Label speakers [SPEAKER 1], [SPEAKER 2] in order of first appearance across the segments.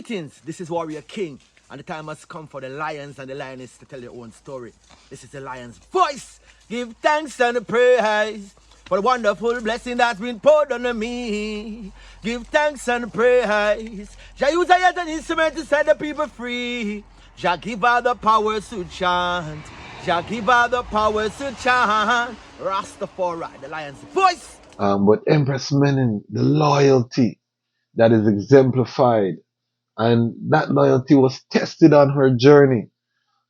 [SPEAKER 1] Greetings, this is Warrior King, and the time has come for the lions and the lioness to tell their own story. This is the lion's voice. Give thanks and praise for the wonderful blessing that's been poured on me. Give thanks and praise. Jah use I as an instrument to set the people free. Jah give her the powers to chant. Jah give her the powers to chant. Rastafari, the lion's voice.
[SPEAKER 2] But Empress Menen, the loyalty that is exemplified, and that loyalty was tested on her journey.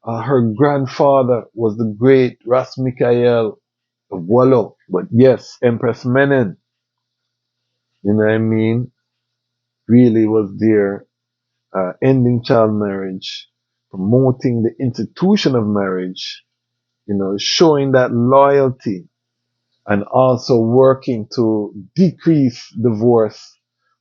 [SPEAKER 2] Her grandfather was the great Ras Mikael of Wallo. But yes, Empress Menen, you know what I mean, really was there, ending child marriage, promoting the institution of marriage, you know, showing that loyalty, and also working to decrease divorce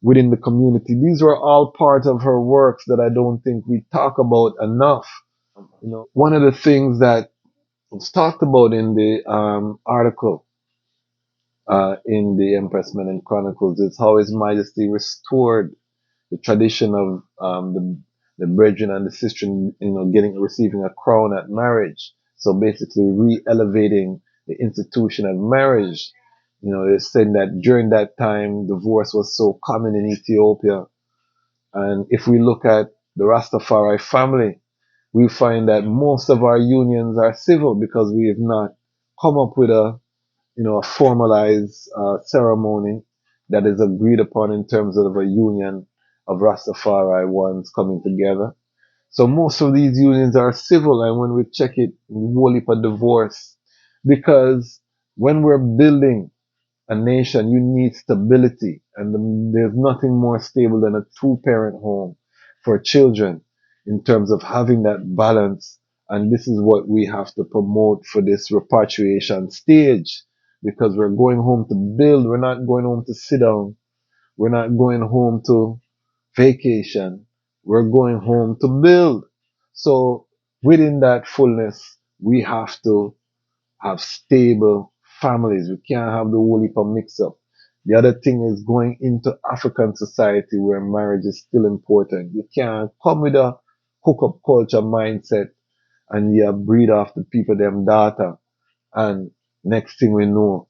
[SPEAKER 2] within the community. These were all part of her works that I don't think we talk about enough. You know, one of the things that was talked about in the article in the Empress Menen Chronicles is how His Majesty restored the tradition of the brethren and the sister, you know, receiving a crown at marriage. So basically re-elevating the institution of marriage. You know, they said that during that time, divorce was so common in Ethiopia. And if we look at the Rastafari family, we find that most of our unions are civil because we have not come up with a formalized ceremony that is agreed upon in terms of a union of Rastafari ones coming together. So most of these unions are civil, and when we check it, we whole heap of divorce. Because when we're building a nation, you need stability, and there's nothing more stable than a two-parent home for children in terms of having that balance. And this is what we have to promote for this repatriation stage, because we're going home to build. We're not going home to sit down. We're not going home to vacation. We're going home to build. So within that fullness, we have to have stable families. We can't have the whole heap of mix up. The other thing is going into African society where marriage is still important. You can't come with a hookup culture mindset and you breed off the people them data, and next thing we know,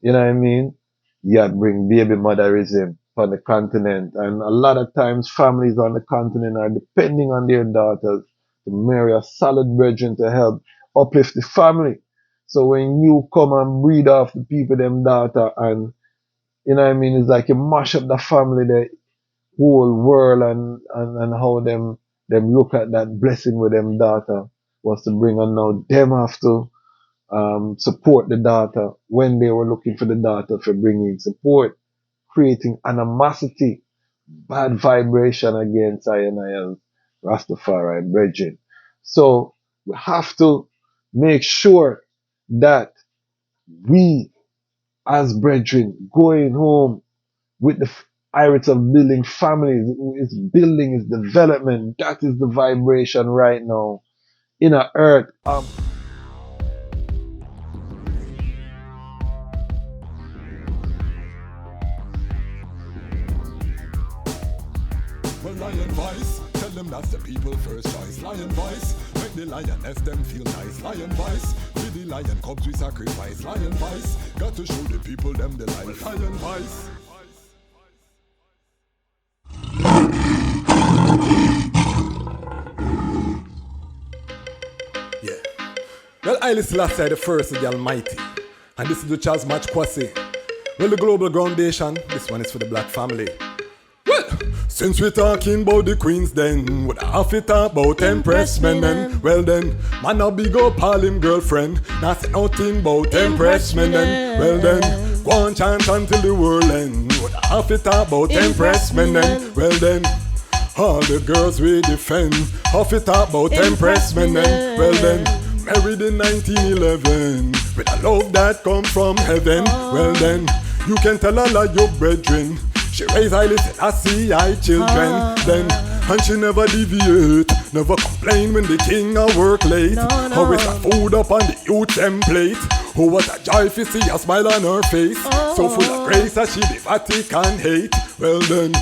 [SPEAKER 2] you know what I mean, you bring baby motherism on the continent, and a lot of times families on the continent are depending on their daughters to marry a solid brethren to help uplift the family. So when you come and breed off the people them daughter, and you know what I mean, it's like you mash up the family, the whole world, and how them look at that blessing with them daughter was to bring, and now them have to support the daughter when they were looking for the daughter for bringing support, creating animosity, bad vibration against I and I Rastafari brethren. So we have to make sure that we as brethren going home with the iris of building families, is building, is development. That is the vibration right now in our earth.
[SPEAKER 3] Well, lion voice, tell them that's the people first choice. Lion voice, make the lioness them feel nice. Lion voice, with the lion cubs we sacrifice. Lion voice, got to show the people them the life. Lion voice. Yeah. Well, Haile Selassie the first of the Almighty, and this is the Dejazmatch Kwasi. Well, the global groundation, this one is for the black family. Well, since we're talking about the queens then, what have to talk about Empress Menen? Well then, man a big up all him girlfriend, not say nothing about Empress Menen. Well then, go on chant until the world end. What have to talk about Empress Menen? Well then, all the girls we defend, have to talk about Empress Menen. Well then, married in 1911, with a love that come from heaven. Well then, you can tell all of your brethren, she raised Haile Selassie children. Then, and she never deviate, never complain when the king a work late. Always a food up on the youth template. Oh, what a joy to see a smile on her face. So full of grace that she the Vatican hate. Well then,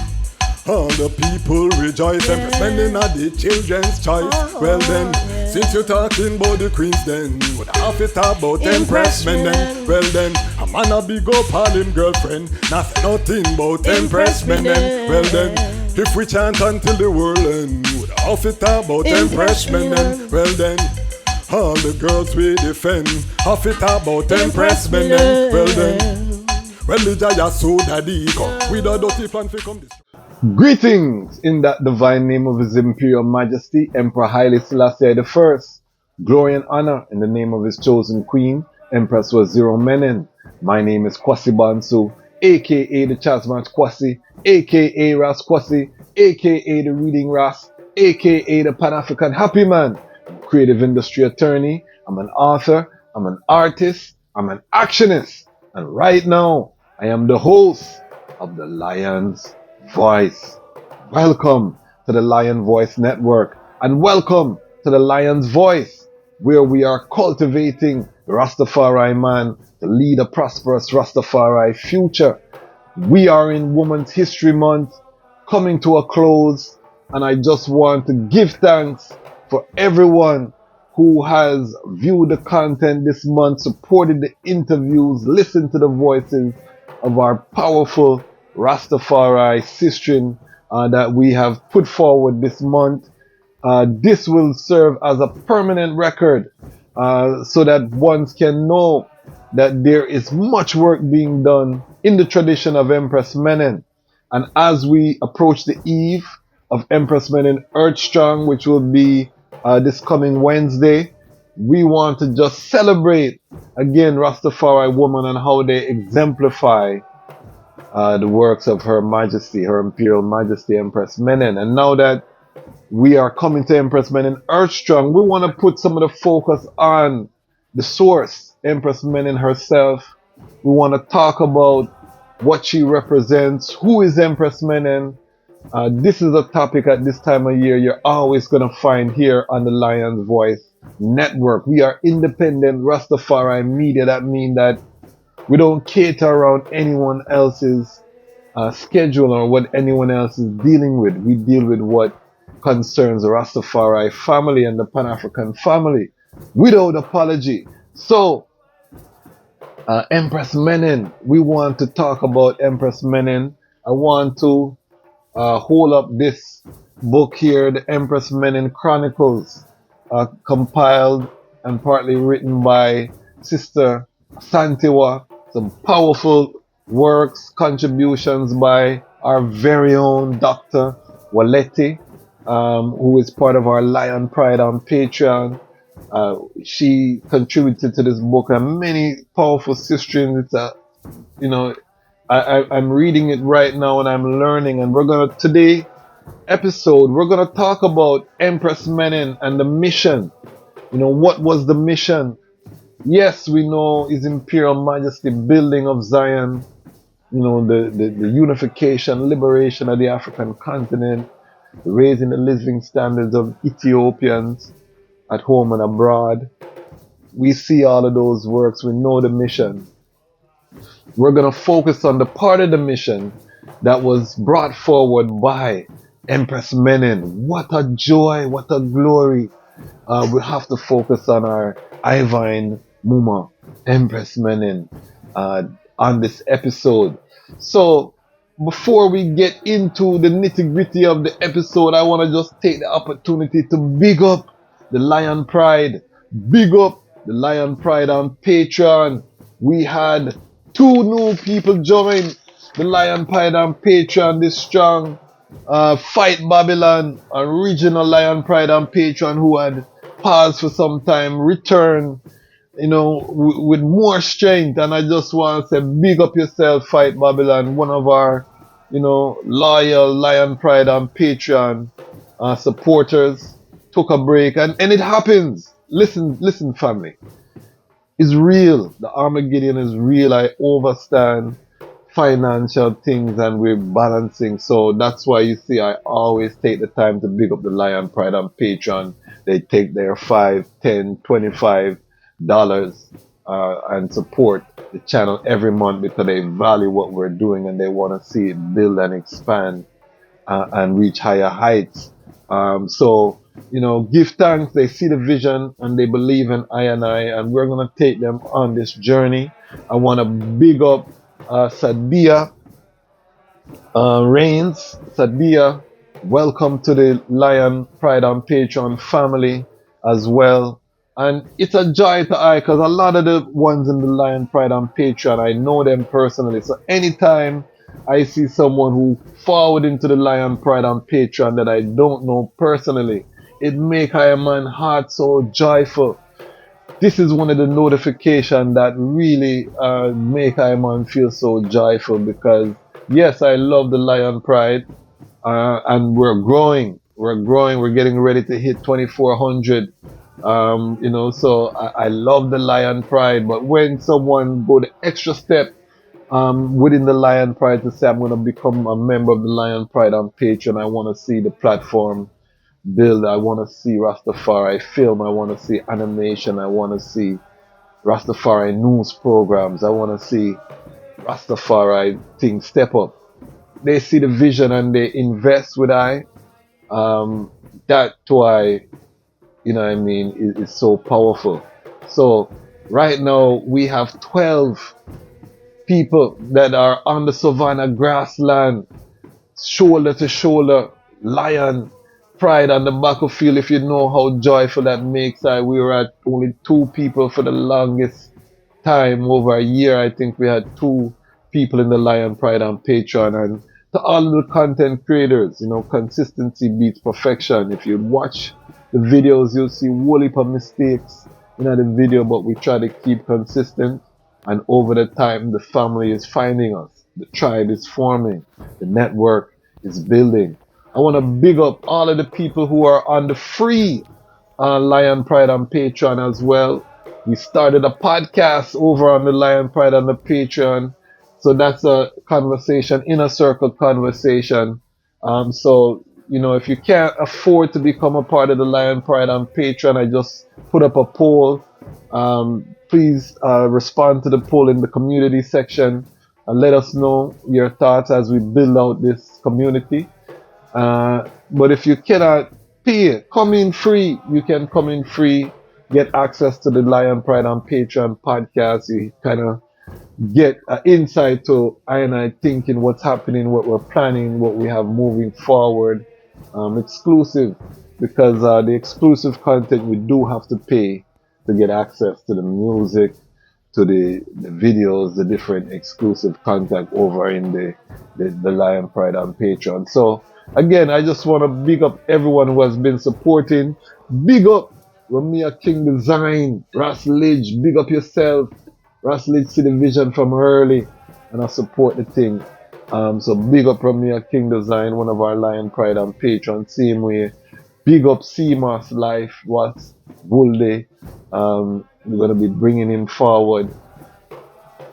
[SPEAKER 3] All the people rejoice, Empress Menen are the children's choice. Well then, since you're talking about the queens then, would have it about Empress Menen. Well then, a man a big up all him girlfriend, not say nothing about Empress Menen. Well then, if we chant until the world end, would have it about Empress Menen. Well then, all the girls we defend, have it about Empress Menen. Well then, well the Jaya so daddy come with a dirty plan for come this.
[SPEAKER 2] Greetings in that divine name of His Imperial Majesty, Emperor Haile Selassie the First. Glory and honor in the name of his chosen queen, Empress Menen. My name is Kwasi Bansu, aka the Dejazmatch Kwasi, aka Ras Kwasi, aka the Reading Ras, aka the Panafrican Happy Man. I'm a creative industry attorney, I'm an author, I'm an artist, I'm an actionist, and right now I am the host of the Lion's Voice. Welcome to the Lion Voice Network, and welcome to the Lion's Voice, where we are cultivating the Rastafari man to lead a prosperous Rastafari future. We are in Women's History Month, coming to a close, and I just want to give thanks for everyone who has viewed the content this month, supported the interviews, listened to the voices of our powerful Rastafari sistren that we have put forward this month. This will serve as a permanent record so that ones can know that there is much work being done in the tradition of Empress Menen. And as we approach the eve of Empress Menen Earthstrong, which will be this coming Wednesday, we want to just celebrate again Rastafari woman and how they exemplify the works of Her Majesty, Her Imperial Majesty, Empress Menen. And now that we are coming to Empress Menen Earthstrong, we want to put some of the focus on the source, Empress Menen herself. We want to talk about what she represents, who is Empress Menen. This is a topic at this time of year you're always going to find here on the Lion's Voice Network. We are independent Rastafari media. That means that we don't cater around anyone else's schedule or what anyone else is dealing with. We deal with what concerns the Rastafari family and the Pan-African family without apology. So, Empress Menen, we want to talk about Empress Menen. I want to hold up this book here, the Empress Menen Chronicles, compiled and partly written by Sister Asantewaa. Some powerful works, contributions by our very own Dr. Waleti, who is part of our Lion Pride on Patreon. She contributed to this book and many powerful sistrins. It's I'm reading it right now and I'm learning. And today episode, we're gonna talk about Empress Menen and the mission. What was the mission? Yes, we know His Imperial Majesty building of Zion, the unification, liberation of the African continent, raising the living standards of Ethiopians at home and abroad. We see all of those works, we know the mission. We're going to focus on the part of the mission that was brought forward by Empress Menen. What a joy, what a glory. We have to focus on our Ivine Muma, Empress Menen, on this episode. So, before we get into the nitty-gritty of the episode, I want to just take the opportunity to big up the Lion Pride. Big up the Lion Pride on Patreon. We had 2 new people join the Lion Pride on Patreon this strong. Fight Babylon, original Lion Pride on Patreon, who had paused for some time, return, with more strength. And I just want to say, big up yourself, Fight Babylon, one of our, loyal Lion Pride on Patreon supporters. Took a break, and it happens. Listen, family. It's real. The Armageddon is real. I overstand financial things and we're balancing. So that's why you see I always take the time to big up the Lion Pride on Patreon. They take their $5, $10, $25 and support the channel every month because they value what we're doing and they want to see it build and expand and reach higher heights. So, give thanks. They see the vision and they believe in I, and we're going to take them on this journey. I want to big up Sadia Reigns. Sadia, welcome to the Lion Pride and Patreon family as well. And it's a joy to I, because a lot of the ones in the Lion Pride and Patreon, I know them personally. So anytime I see someone who forward into the Lion Pride and Patreon that I don't know personally, it make I man heart so joyful. This is one of the notifications that really make I man feel so joyful, because yes, I love the Lion Pride, and we're growing. We're getting ready to hit 2,400. So I love the Lion Pride, but when someone go the extra step within the Lion Pride to say I'm going to become a member of the Lion Pride on Patreon, I want to see the platform build. I want to see Rastafari film. I want to see animation. I want to see Rastafari news programs. I want to see Rastafari things step up. They see the vision and they invest with I. That why, is so powerful. So right now we have 12 people that are on the savannah grassland, shoulder to shoulder, lion pride on the battlefield. If you know how joyful that makes, we were at only 2 people for the longest time, over a year. I think we had 2 people in the Lion Pride on Patreon. And to all of the content creators, consistency beats perfection. If you watch the videos, you'll see a whole heap of mistakes in the video, but we try to keep consistent. And over the time, the family is finding us. The tribe is forming. The network is building. I want to big up all of the people who are on the free Lion Pride on Patreon as well. We started a podcast over on the Lion Pride on the Patreon. So that's a conversation, inner circle conversation. So, if you can't afford to become a part of the Lion Pride on Patreon, I just put up a poll. Please respond to the poll in the community section and let us know your thoughts as we build out this community. But if you cannot pay, come in free. You can come in free, get access to the Lion Pride on Patreon podcast. You kind of get an insight to I thinking, what's happening, what we're planning, what we have moving forward. Exclusive, because the exclusive content we do have to pay to get access to the music, to the videos, the different exclusive content over in the Lion Pride on Patreon. So again, I just want to big up everyone who has been supporting. Big up Ramia King Design, Ras LIDJ, big up yourself. Ras LIDJ see the vision from early and I support the thing. So big up Ramia King Design, one of our Lion Pride on Patreon. Same way, big up CMOS Life, what's Bulde. We're going to be bringing him forward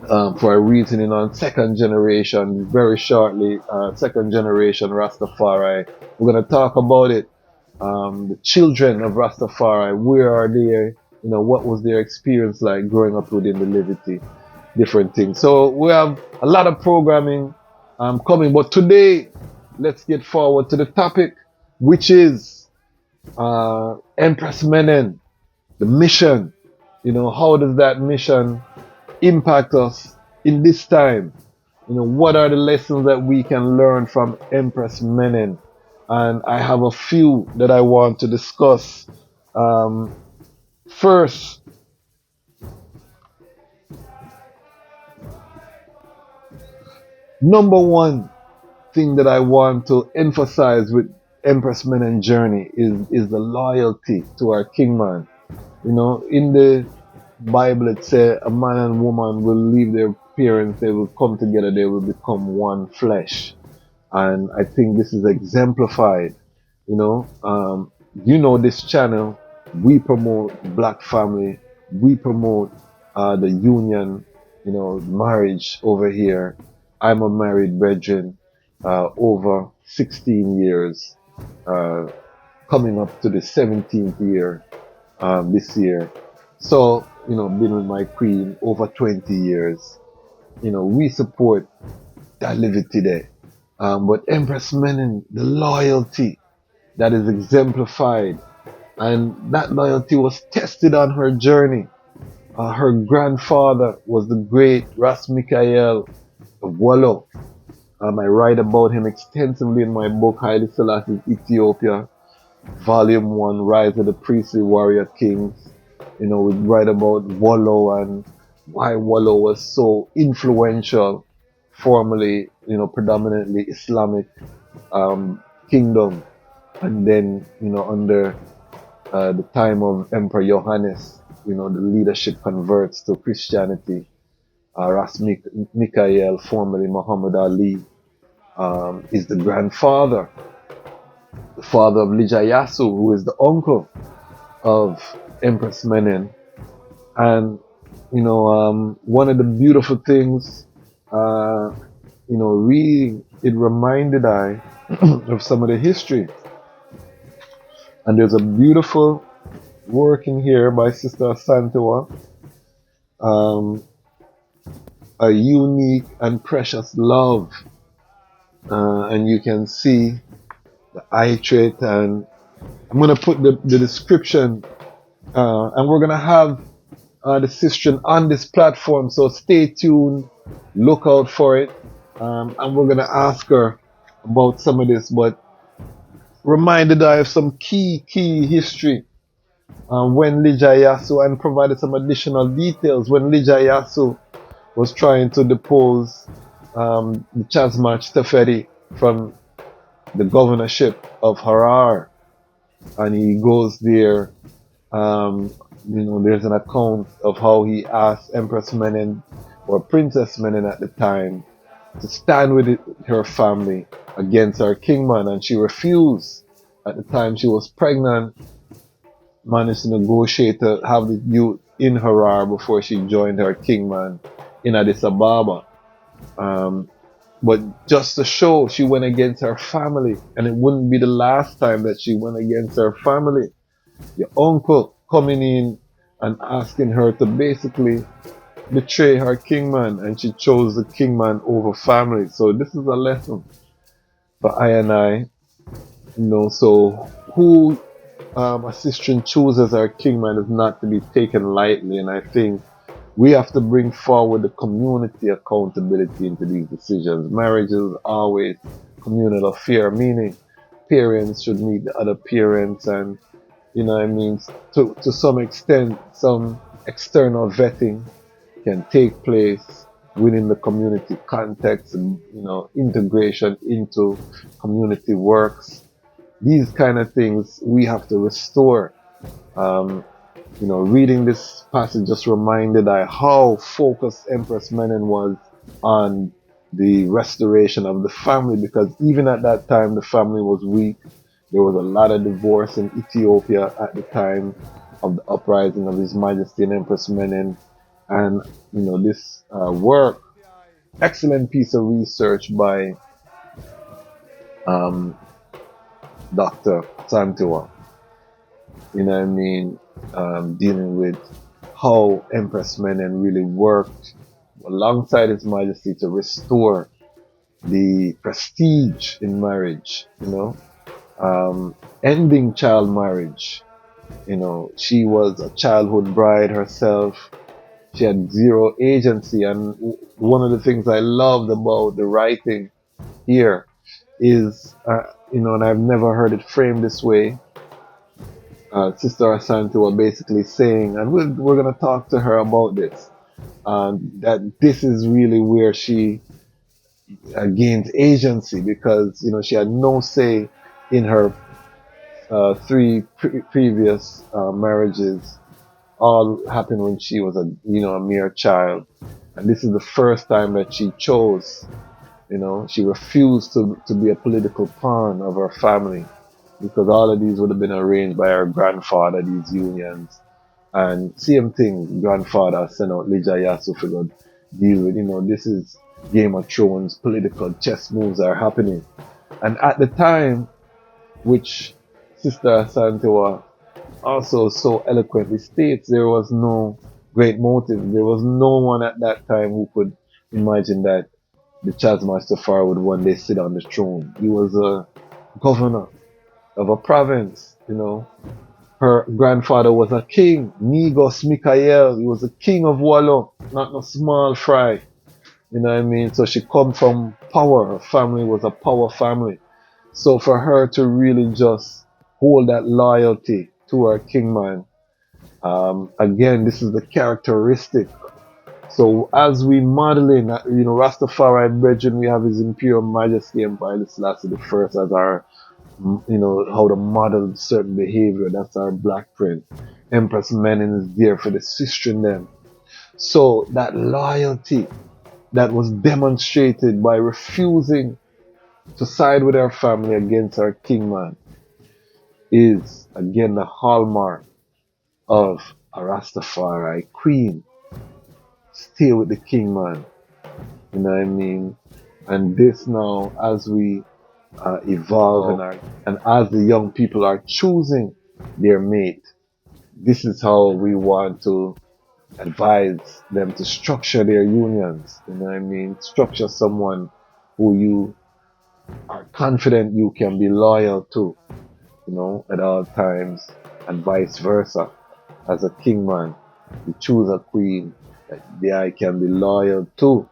[SPEAKER 2] for a reasoning on second generation very shortly. Second generation Rastafari. We're going to talk about it. The children of Rastafari, where are they? What was their experience like growing up within the Liberty? Different things. So we have a lot of programming coming. But today, let's get forward to the topic, which is Empress Menen, the mission. How does that mission impact us in this time? What are the lessons that we can learn from Empress Menen? And I have a few that I want to discuss. First, number one thing that I want to emphasize with Empress Menen journey is the loyalty to our Kingman. In the Bible it says a man and woman will leave their parents, they will come together, they will become one flesh. And I think this is exemplified. This channel, we promote black family, we promote the union, marriage over here. I'm a married brethren, over 16 years, coming up to the 17th year this year. So, been with my queen over 20 years. We support that liberty there. But Empress Menen, the loyalty that is exemplified, and that loyalty was tested on her journey. Her grandfather was the great Ras Mikael of Wallo. I write about him extensively in my book, Haile Selassie, Ethiopia, Volume 1, Rise of the Priestly Warrior Kings. We write about Wallo and why Wallo was so influential, formerly, predominantly Islamic kingdom. And then, under the time of Emperor Johannes, the leadership converts to Christianity. Ras Mikael, formerly Muhammad Ali, is the grandfather, the father of LIDJ, who is the uncle of Empress Menen. And, one of the beautiful things, reading, it reminded I of some of the history. And there's a beautiful work in here by Sister Asantewaa, a unique and precious love. And you can see the itrate, and I'm going to put the description, and we're going to have the sister on this platform, so stay tuned, look out for it, and we're going to ask her about some of this, but reminded I of some key history when LIDJ and provided some additional details when LIDJ was trying to depose the Dejazmatch TAFARI from the governorship of Harar, and he goes there. There's an account of how he asked Empress Menen, or Princess Menen at the time, to stand with her family against her kingman, and she refused. At the time she was pregnant, managed to negotiate to have the youth in Harar before she joined her kingman in Addis Ababa. But just to show, she went against her family, and it wouldn't be the last time that she went against her family. Your uncle coming in and asking her to basically betray her kingman, and she chose the kingman over family. So this is a lesson for I and I. So who a sister chooses our kingman is not to be taken lightly, and I think we have to bring forward the community accountability into these decisions. Marriage is always communal affair, meaning parents should meet the other parents, and to some extent, some external vetting can take place within the community context, and integration into community works. These kind of things we have to restore. Reading this passage just reminded I how focused Empress Menen was on the restoration of the family, because even at that time the family was weak. There was a lot of divorce in Ethiopia at the time of the uprising of His Majesty and Empress Menen. And this work, excellent piece of research by Dr. Asantewaa, dealing with how Empress Menen really worked alongside His Majesty to restore the prestige in marriage, ending child marriage. She was a childhood bride herself. She had zero agency, and one of the things I loved about the writing here is, and I've never heard it framed this way, Sister Asantewaa basically saying, and we're going to talk to her about this, that this is really where she gains agency, because she had no say in her three previous marriages. All happened when she was a mere child, and this is the first time that she chose. She refused to be a political pawn of her family, because all of these would have been arranged by her grandfather, these unions. And same thing, grandfather sent out LIDJ for God deal with, this is Game of Thrones, political chess moves are happening. And at the time, which Sister Asantewaa also so eloquently states, there was no great motive. There was no one at that time who could imagine that Dejazmatch Tafari would one day sit on the throne. He was a governor of a province, you know. Her grandfather was a king, Nigos Mikael. He was a king of Wallo, not no small fry. You know what I mean? So she come from power. Her family was a power family. So for her to really just hold that loyalty to her king man, again, this is the characteristic. So as we modeling, Rastafari brethren, we have His Imperial Majesty Emperor Selassie the First as our, how to model certain behavior. That's our black print. Empress Menen is there for the sister in them. So that loyalty that was demonstrated by refusing to side with our family against our king man is again the hallmark of a Rastafari queen. Stay with the king man. You know what I mean? And this now, as we evolve and as the young people are choosing their mate, this is how we want to advise them to structure their unions. You know what I mean? Structure someone who you are confident you can be loyal to, at all times, and vice versa. As a king man, you choose a queen that I can be loyal to.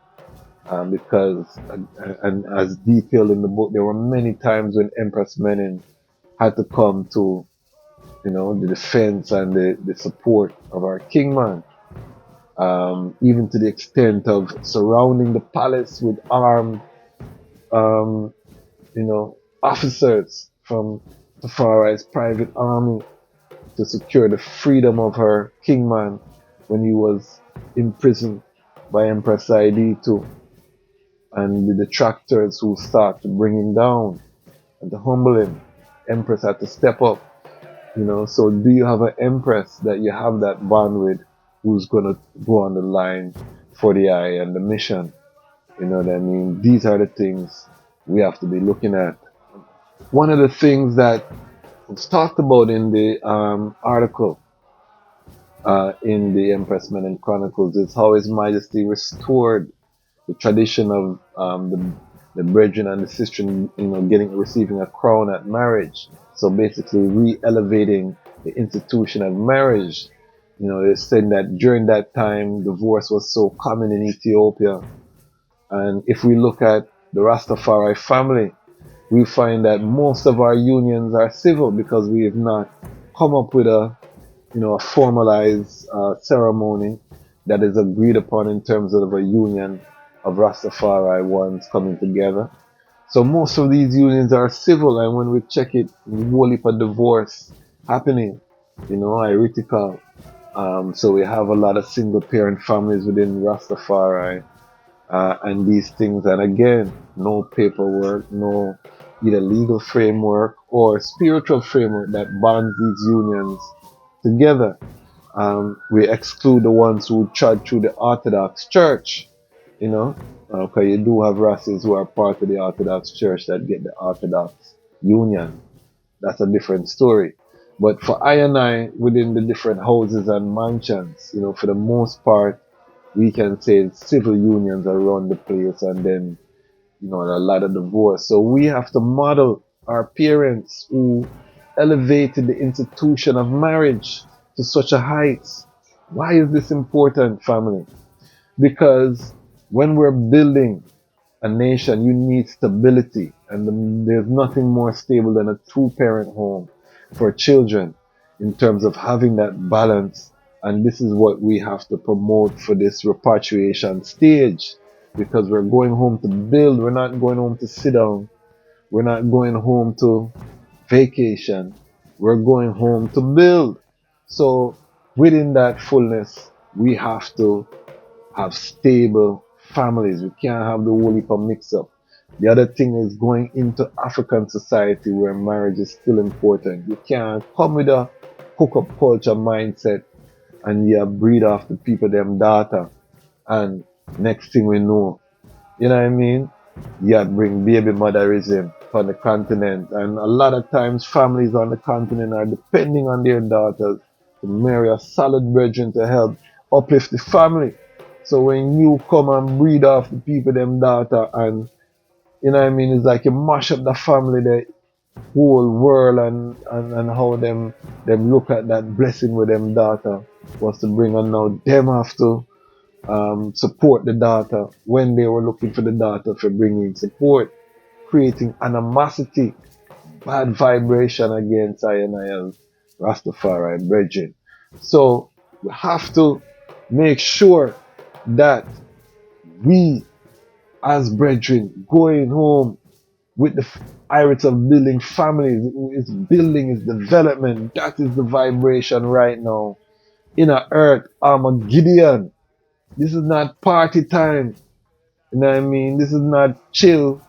[SPEAKER 2] Because, and as detailed in the book, there were many times when Empress Menen had to come to, the defense and the support of our king man. Even to the extent of surrounding the palace with armed, officers from Tafari's private army to secure the freedom of her king man when he was imprisoned by Empress ID2. And the detractors who start to bring him down and to humble him. Empress had to step up, So do you have an empress that you have that bond with who's going to go on the line for the eye and the mission? You know what I mean? These are the things we have to be looking at. One of the things that was talked about in the article in the Empress Menen Chronicles is how His Majesty restored the tradition of the brethren and the sister, receiving a crown at marriage. So basically re-elevating the institution of marriage. They're saying that during that time, divorce was so common in Ethiopia. And if we look at the Rastafari family, we find that most of our unions are civil because we have not come up with a formalized ceremony that is agreed upon in terms of a union of Rastafari ones coming together. So most of these unions are civil, and when we check it, the whole heap of divorce happening, heretical. So we have a lot of single parent families within Rastafari, and these things, and again, no paperwork, no either legal framework or spiritual framework that bonds these unions together. We exclude the ones who trod through the Orthodox Church, because you do have Rastas who are part of the Orthodox Church that get the Orthodox Union. That's a different story. But for I and I, within the different houses and mansions, for the most part, we can say civil unions around the place, and then, a lot of divorce. So we have to model our parents who elevated the institution of marriage to such a height. Why is this important, family? Because when we're building a nation, you need stability, and there's nothing more stable than a two-parent home for children in terms of having that balance. And this is what we have to promote for this repatriation stage, because we're going home to build. We're not going home to sit down. We're not going home to vacation. We're going home to build. So within that fullness, we have to have stable families. We can't have the whole heap of mix-up. The other thing is going into African society where marriage is still important. You can't come with a hookup culture mindset and you breed off the people them daughter, and next thing we know, you know what I mean, you bring baby motherism on the continent, and a lot of times families on the continent are depending on their daughters to marry a solid brethren to help uplift the family. So when you come and breed off the people them daughter, and you know what I mean, it's like you mash up the family, the whole world, and how them look at that blessing with them daughter was to bring on. Now them have to support the daughter when they were looking for the daughter for bringing support, creating animosity, bad vibration against I and Rastafari brethren. So we have to make sure that we as brethren going home with the iris of building families, is building, is development. That is the vibration right now. In a earth, Armageddon. This is not party time. You know what I mean? This is not chill,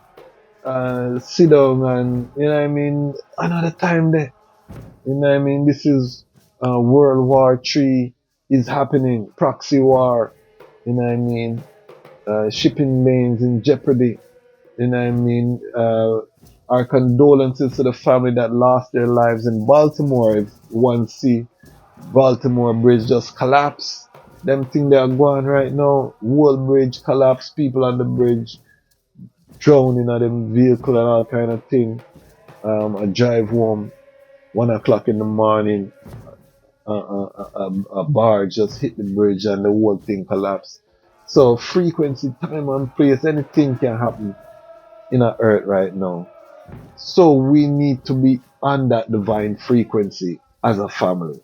[SPEAKER 2] sit down and, you know what I mean, another time there. You know what I mean? This is World War III is happening, proxy war, you know what I mean? Shipping lanes in jeopardy, you know what I mean? Our condolences to the family that lost their lives in Baltimore. If one see Baltimore bridge just collapse, them thing they are going right now, whole bridge collapse, people on the bridge drowning in them vehicle and all kind of thing. I drive home 1 o'clock in the morning, a bar just hit the bridge and the whole thing collapsed. So frequency, time and place, anything can happen in our earth right now. So we need to be on that divine frequency as a family.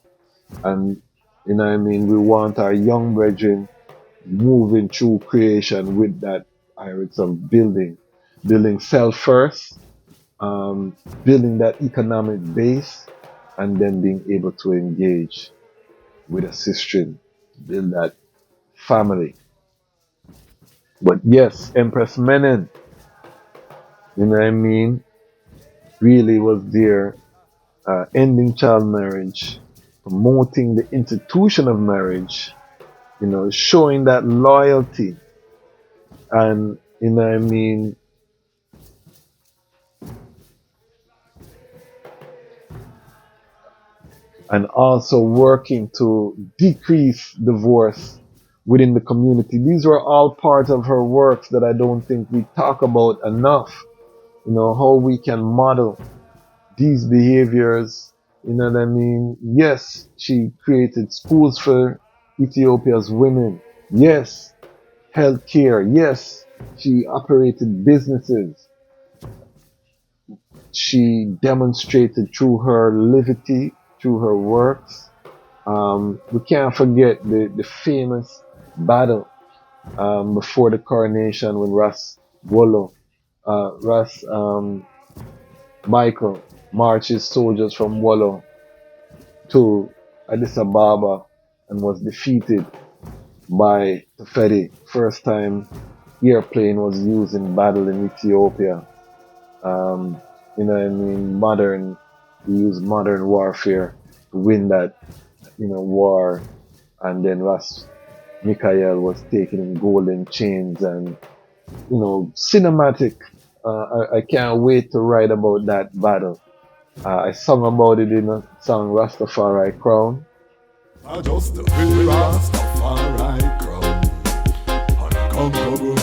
[SPEAKER 2] And you know what I mean, we want our young brethren moving through creation with that iris of building self first, building that economic base, and then being able to engage with a sister, build that family. But yes, Empress Menen, you know what I mean, really was there, ending child marriage, promoting the institution of marriage, you know, showing that loyalty, and you know what I mean, and also working to decrease divorce within the community. These were all part of her works that I don't think we talk about enough. You know, how we can model these behaviors, you know what I mean? Yes, she created schools for Ethiopia's women. Yes, healthcare. Yes, she operated businesses. She demonstrated through her levity, through her works. We can't forget the famous battle before the coronation when Ras Michael marches soldiers from Wollo to Addis Ababa and was defeated by TAFARI. First time airplane was used in battle in Ethiopia. You know what I mean? We use modern warfare to win that, you know, war. And then Ras Michael was taken in golden chains and, you know, cinematic. I can't wait to write about that battle. I sung about it in a song Rastafari Crown.
[SPEAKER 3] I just the real Rastafari crown, unconquerable.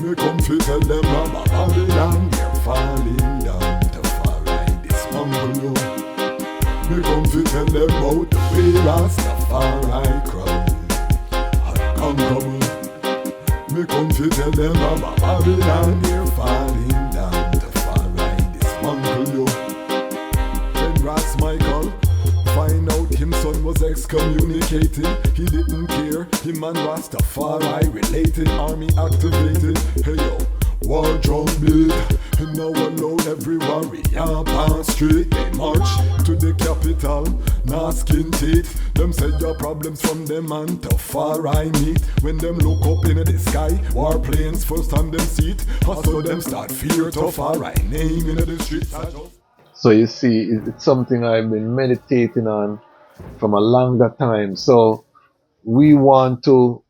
[SPEAKER 3] Me come fi tell them about Babylon, they're falling down to far right this mumble. Me come fi tell them about the real Rastafari crown, unconquerable. Me come fi tell them about Babylon, they're falling down to far right this mumble. Then Ras Michael find out him son was excommunicated. He didn't care, him and Rastafari related. Army activated, hey yo, war drum beat. He now alone every warrior pass straight. They march to the capital, nah skin teeth. Them say your problems from them and Tafari meet. When them look up in the sky, warplanes first on them seat. Also them start fear Tafari name in the streets.
[SPEAKER 2] So you see, it's something I've been meditating on from a longer time. So we want to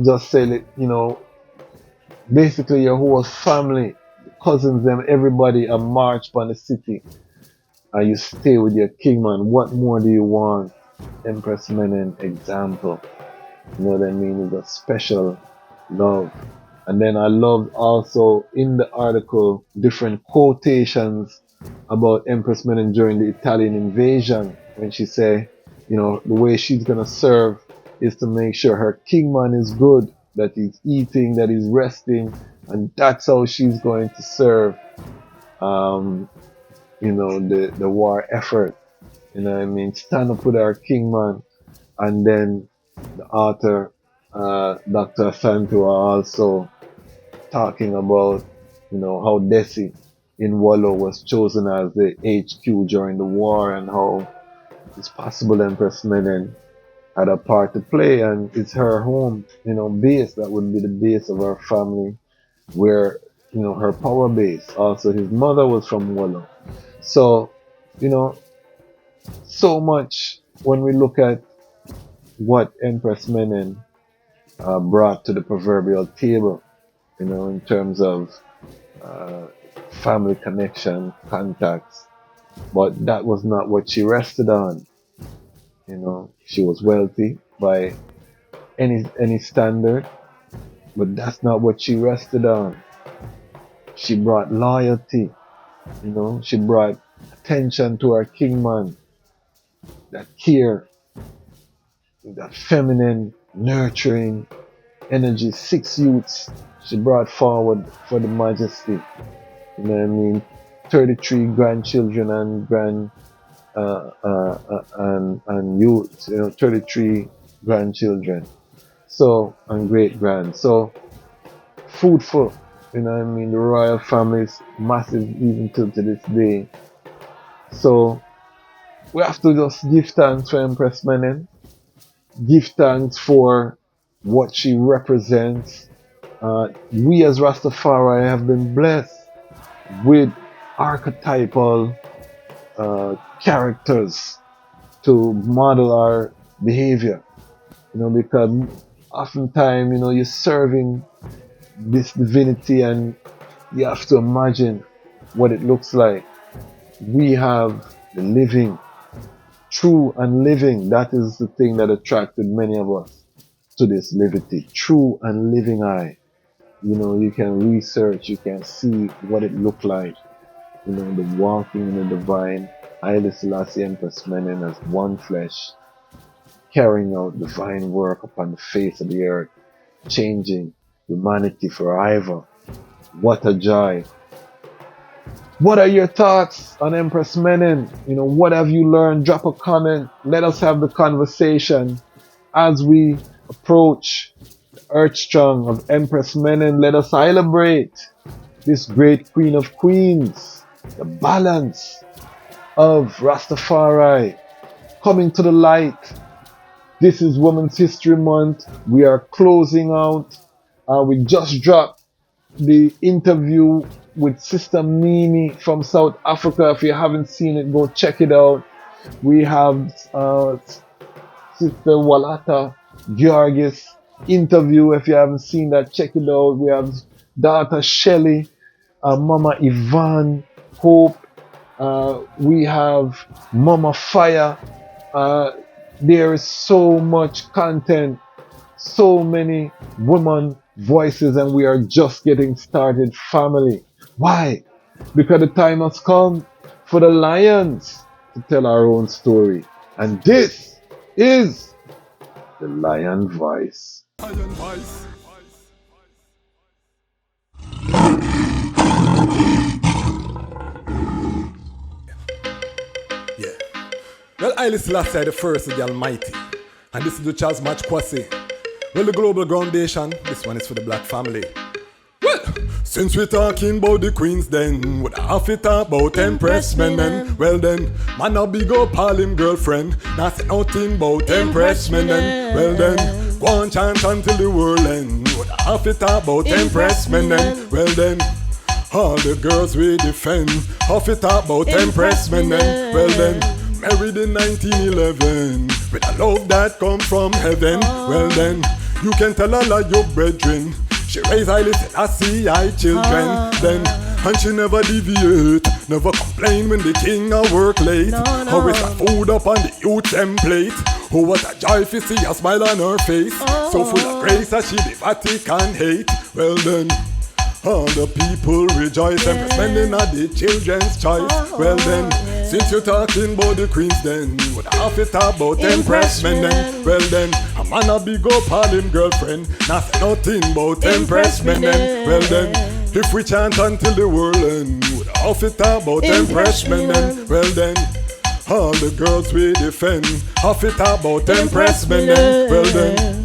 [SPEAKER 2] just say that, you know, basically your whole family, cousins, them, everybody, a march upon the city, and you stay with your king, man. What more do you want? Empress Menen example. You know what I mean? It's a special love. And then I loved also in the article different quotations about Empress Menen during the Italian invasion, when she say, you know, the way she's gonna serve is to make sure her kingman is good, that he's eating, that he's resting, and that's how she's going to serve you know, the war effort. You know what I mean? Stand up with our kingman. And then the author, Dr. Asantewaa, also talking about, you know, how Desi in Wallo was chosen as the HQ during the war, and how it's possible Empress Menen had a part to play, and it's her home, you know, base. That would be the base of her family, where, you know, her power base. Also, his mother was from Wallo. So, you know, so much when we look at what Empress Menen brought to the proverbial table, you know, in terms of family connection, contacts. But that was not what she rested on. You know, she was wealthy by any standard, but that's not what she rested on. She brought loyalty, you know, she brought attention to her kingman, that care, that feminine, nurturing energy, 6 youths she brought forward for the majesty. You know what I mean? 33 grandchildren and and youth, you know, 33 grandchildren. So, and great grand. So, fruitful, you know what I mean? The royal family is massive even till to this day. So, we have to just give thanks for Empress Menen. Give thanks for what she represents. We as Rastafari have been blessed with archetypal characters to model our behavior. You know, because oftentimes, you know, you're serving this divinity and you have to imagine what it looks like. We have the living, true and living. That is the thing that attracted many of us to this liberty. True and living eye. You know, you can research, you can see what it looked like. You know, the walking in the divine. Haile Selassie Empress Menen as one flesh, carrying out divine work upon the face of the earth, changing humanity forever. What a joy. What are your thoughts on Empress Menen? You know, what have you learned? Drop a comment. Let us have the conversation as we approach the Earth Strong of Empress Menen. Let us celebrate this great Queen of Queens, the balance of Rastafari coming to the light. This is Women's History Month. We are closing out. We just dropped the interview with Sister Mimi from South Africa. If you haven't seen it, go check it out. We have Sister Walata Georgis interview. If you haven't seen that, check it out. We have daughter Shelley, Mama Yvonne, Hope. We have Mama Fire. There is so much content, so many women voices, and we are just getting started, family. Why? Because the time has come for the lions to tell our own story. And this is the Lion Voice.
[SPEAKER 3] Lion Voice. Yeah. Well, Haile Selassie the first of the Almighty. And this is the Dejazmatch Kwasi. Well, the Global Groundation, this one is for the black family. Well, since we're talking about the queens then, would I have to talk about Empress Menen? Well then, man a big up all him girlfriend, not say nothing about Empress Menen. Well then, go on chant until the world end. Would I have to talk about Empress Menen? Well then, all the girls we defend, have to talk about Empress Menen. Well then, married in 1911, with a love that come from heaven. Well then, you can tell all of your brethren, she raised Haile Selassie children. Then, and she never deviate, never complain when the king a work late. Always have food up on the youth template. Oh, what a joy to see a smile on her face. So full of grace that she the Vatican hate. Well then, all the people rejoice. Empress Menen are the children's choice. Well then, since you're talking about the queens then, would I have it about Empress Menen? Well then, a man a big up all him girlfriend. Not say nothing about Empress Menen. Well then, if we chant until the world end, would I have it about Empress Menen? Well then, all the girls we defend, have it about Empress Menen. Well then,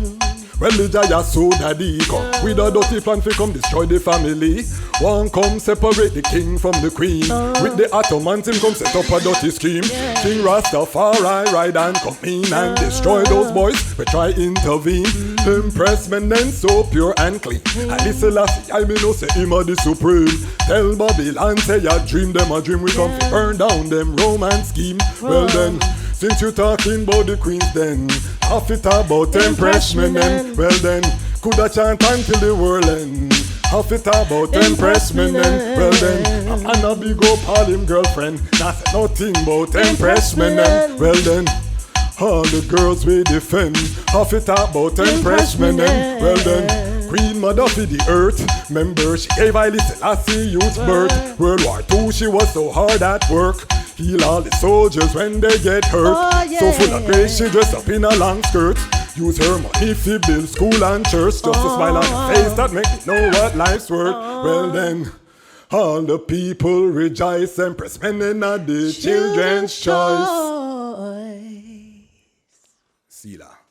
[SPEAKER 3] well, LIDJ so daddy come with a dirty plan fi come destroy the family. One come separate the king from the queen. With the Ottomans him come set up a dirty scheme. King Rastafari ride and come in and destroy those boys. We try intervene. Empress Menen so pure and clean. And this Selassie I me know say him a the supreme. Tell Babylon say ya dream them a dream. We come fi burn down them romance scheme. Well then, since you talking about the queens then, half it about Empress Menen. Well then, coulda chant until the world end. Half it about Empress Menen. Well then, a man a big up all him girlfriend. Not say nothing about Empress Menen. Well then, all the girls we defend. Half it about Empress Menen. Well then, Queen Mother for the earth. Remember she gave Haile Selassie youth birth. World War II she was so hard at work. Heal all the soldiers when they get hurt. So full of grace she dress up in a long skirt. Use her money to build school and church. Just a smile on her face that make me know what life's worth. Well then, all the people rejoice. Empress Menen are the children's choice. Selah.